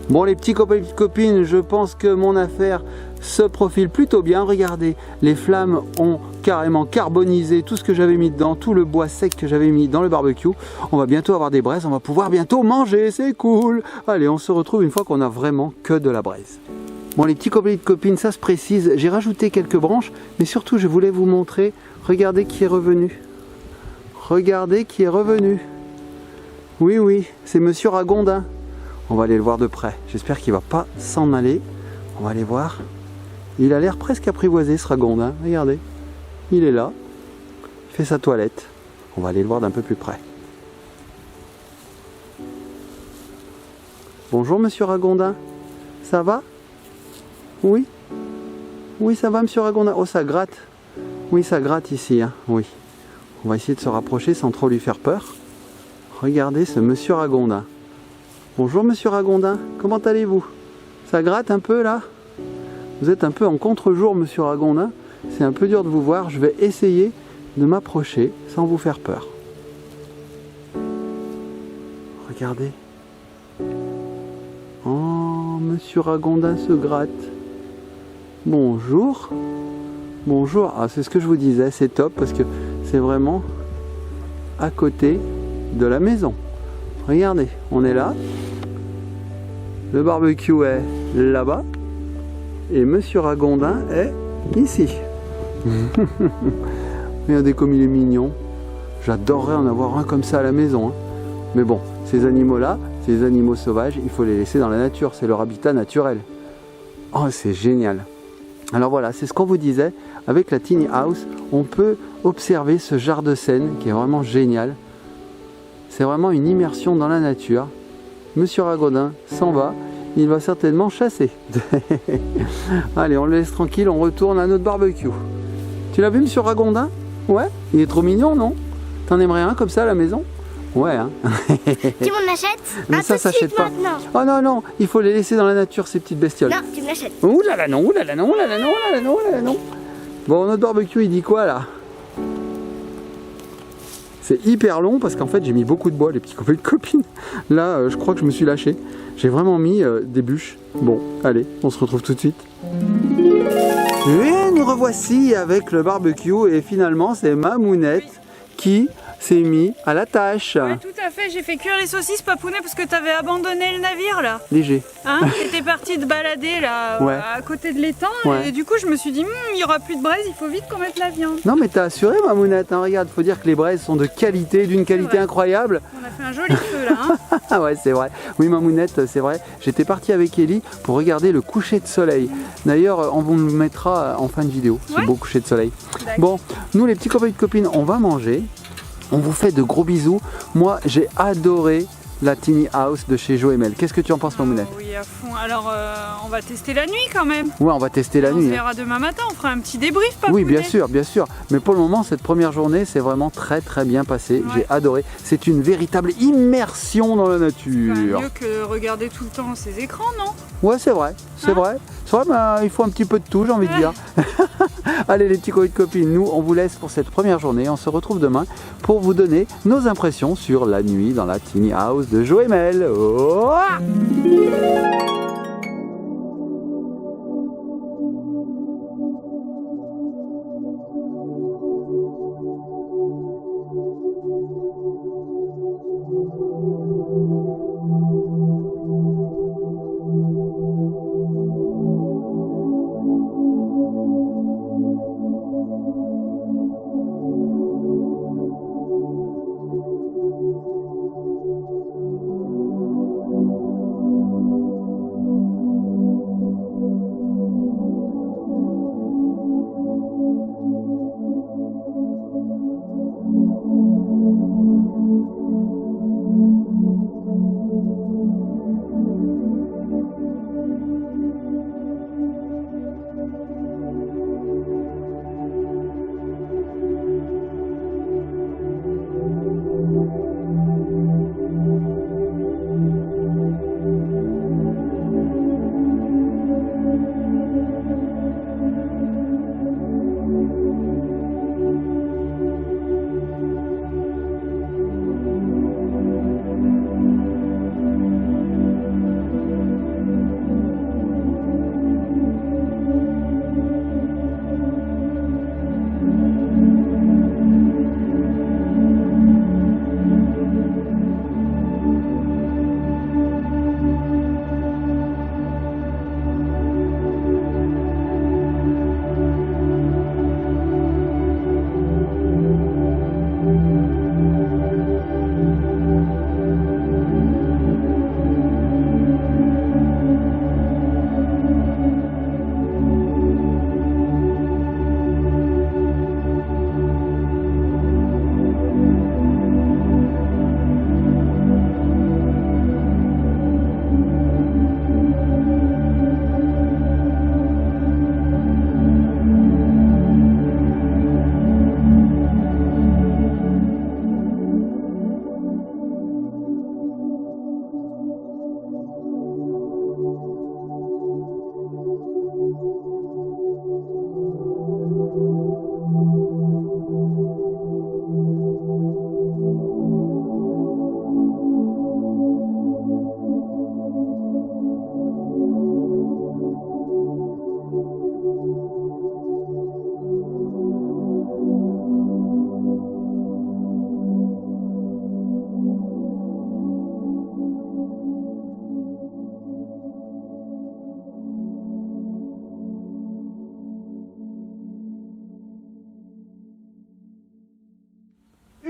Bon les petits copains et petites copines, je pense que mon affaire se profile plutôt bien. Regardez, les flammes ont carrément carbonisé tout ce que j'avais mis dedans, tout le bois sec que j'avais mis dans le barbecue. On va bientôt avoir des braises, on va pouvoir bientôt manger, c'est cool. Allez, on se retrouve une fois qu'on a vraiment que de la braise. Bon les petits copains et petites copines, ça se précise, j'ai rajouté quelques branches, mais surtout je voulais vous montrer, regardez qui est revenu. Regardez qui est revenu. Oui, c'est Monsieur Ragondin. On va aller le voir de près. J'espère qu'il va pas s'en aller. On va aller voir. Il a l'air presque apprivoisé ce Ragondin. Regardez. Il est là. Il fait sa toilette. On va aller le voir d'un peu plus près. Bonjour Monsieur Ragondin. Ça va? Oui? Oui, ça va Monsieur Ragondin? Oh, ça gratte. Oui, ça gratte ici. Hein. Oui. On va essayer de se rapprocher sans trop lui faire peur. Regardez ce Monsieur Ragondin. Bonjour Monsieur Ragondin, comment allez-vous? Ça gratte un peu là? Vous êtes un peu en contre-jour Monsieur Ragondin. C'est un peu dur de vous voir. Je vais essayer de m'approcher sans vous faire peur. Regardez. Oh, Monsieur Ragondin se gratte. Bonjour. Bonjour. Ah, c'est ce que je vous disais, c'est top parce que c'est vraiment à côté de la maison. Regardez, on est là. Le barbecue est là-bas. Et Monsieur Ragondin est ici. Regardez comme il est mignon. J'adorerais en avoir un comme ça à la maison. Hein. Mais bon, ces animaux-là, ces animaux sauvages, il faut les laisser dans la nature. C'est leur habitat naturel. Oh, c'est génial. Alors voilà, c'est ce qu'on vous disait. Avec la Tiny House, on peut observer ce genre de scène qui est vraiment génial. C'est vraiment une immersion dans la nature. Monsieur Ragondin s'en va. Il va certainement chasser. Allez, on le laisse tranquille, on retourne à notre barbecue. Tu l'as vu, Monsieur Ragondin? Ouais, il est trop mignon, non? T'en aimerais un comme ça à la maison? Ouais, hein. Tu m'en achètes? Mais ça s'achète pas. Maintenant. Oh non, non, il faut les laisser dans la nature, ces petites bestioles. Non, tu me l'achètes. Ouh là là, non, ouh là là, non, ouh là là, non, ouh là là, non, ouh là là, non. Bon, notre barbecue, il dit quoi là? C'est hyper long parce qu'en fait, j'ai mis beaucoup de bois, les petits copains de copines. Là, je crois que je me suis lâché. J'ai vraiment mis des bûches. Bon, allez, on se retrouve tout de suite. Et nous revoici avec le barbecue et finalement, c'est Mamounette qui s'est mis à la tâche. Ouais, tout à fait, j'ai fait cuire les saucisses, Papounet, parce que t'avais abandonné le navire là. Léger. Hein, t'étais parti te balader là, Ouais. à côté de l'étang, Ouais. et du coup je me suis dit, il n'y aura plus de braise, il faut vite qu'on mette la viande. Non mais t'as assuré Mamounette, hein, regarde, faut dire que les braises sont de qualité, d'une qualité vrai. incroyable. On a fait un joli feu là. Hein. Ah ouais, c'est vrai. Oui, Mamounette, c'est vrai. J'étais parti avec Ellie pour regarder le coucher de soleil. D'ailleurs, on vous le mettra en fin de vidéo, ce Ouais. beau coucher de soleil. D'accord. Bon, nous les petits copains et copines, on va manger. On vous fait de gros bisous. Moi, j'ai adoré la Tiny House de chez Joemel. Qu'est-ce que tu en penses, Mamounette? Oui, à fond. Alors, on va tester la nuit quand même. Ouais, on va tester la On nuit. se hein. verra demain matin, on fera un petit débrief, Papounet. Oui, bien sûr, bien sûr. Mais pour le moment, cette première journée, c'est vraiment très très bien passé. Ouais. J'ai adoré. C'est une véritable immersion dans la C'est quand même nature. mieux que regarder tout le temps ces écrans, non? Ouais, c'est vrai, c'est Hein vrai. C'est vrai, mais il faut un petit peu de tout, j'ai envie de dire. Allez, les petits copains et copines, nous, on vous laisse pour cette première journée. On se retrouve demain pour vous donner nos impressions sur la nuit dans la Tiny House de Joemel. Oh!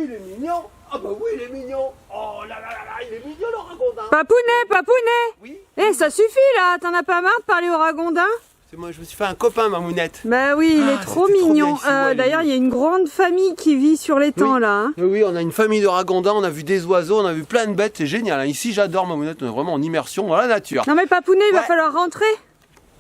Il est mignon. Ah bah oui, il est mignon. Oh là là là là, il est mignon le ragondin. Papounet. Oui. Eh, ça suffit là, t'en as pas marre de parler au ragondin? C'est moi, je me suis fait un copain, Mamounette. Bah oui, il est trop c'était trop mignon. bien ici, ouais, D'ailleurs, il y a une grande famille qui vit sur l'étang là. Hein. Oui, on a une famille de ragondins, on a vu des oiseaux, on a vu plein de bêtes, c'est génial. Hein. Ici, j'adore Mamounette, on est vraiment en immersion dans la nature. Non mais Papounet, il va Ouais. falloir rentrer.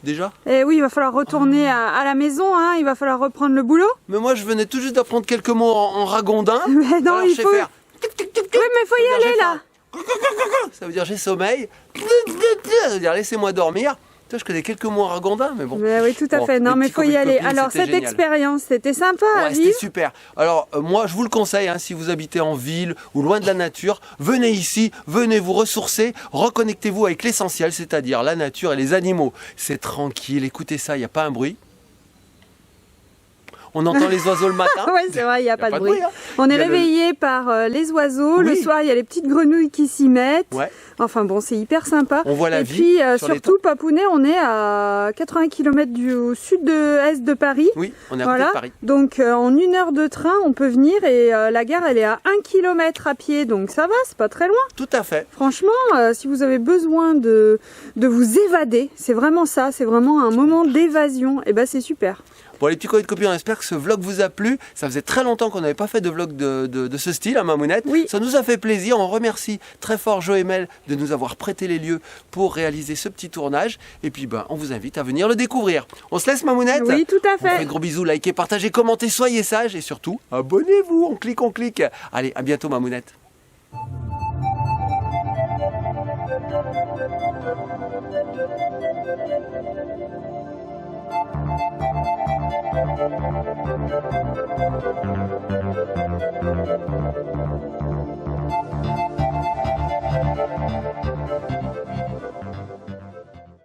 Déjà? Eh oui, il va falloir retourner à la maison, hein. Il va falloir reprendre le boulot. Mais moi, je venais tout juste d'apprendre quelques mots en ragondin. Mais non, Alors, il je sais faut... faire. Oui, mais faut y aller là. Ça veut dire j'ai sommeil. Ça veut dire laissez-moi dormir. Toi, je connais quelques mots en ragondin, mais bon. Mais oui, tout à Bon, fait. Non, les mais petits faut y copains aller. copines, Alors, c'était cette génial. expérience, c'était sympa à Ouais, c'était vivre. super. Alors, moi, je vous le conseille, hein, si vous habitez en ville ou loin de la nature, venez ici, venez vous ressourcer, reconnectez-vous avec l'essentiel, c'est-à-dire la nature et les animaux. C'est tranquille, écoutez ça, il n'y a pas un bruit. On entend les oiseaux le matin. Oui, c'est vrai, il n'y a pas de bruit. hein. On est Il y a le- réveillé par les oiseaux. Oui. Le soir, il y a les petites grenouilles qui s'y mettent. Ouais. Enfin bon, c'est hyper sympa. On voit la Et vie puis, sur les surtout, Papounet, on est à 80 km au sud-est de Paris. Oui, on est à côté Voilà. de Paris. Donc, en 1 heure de train, on peut venir et la gare, elle est à 1 km à pied. Donc, ça va, c'est pas très loin. Tout à fait. Franchement, si vous avez besoin de vous évader, c'est vraiment ça. C'est vraiment un moment d'évasion. Et ben, c'est super. Bon, les petits copains de copines, on espère que ce vlog vous a plu. Ça faisait très longtemps qu'on n'avait pas fait de vlog de ce style, à Mamounette. Oui. Ça nous a fait plaisir. On remercie très fort Jo et Mel de nous avoir prêté les lieux pour réaliser ce petit tournage. Et puis, on vous invite à venir le découvrir. On se laisse, Mamounette? Oui, tout à On fait fait. de gros bisous, likez, partagez, commentez, soyez sages et surtout, abonnez-vous. On clique, on clique. Allez, à bientôt, Mamounette. Thank you.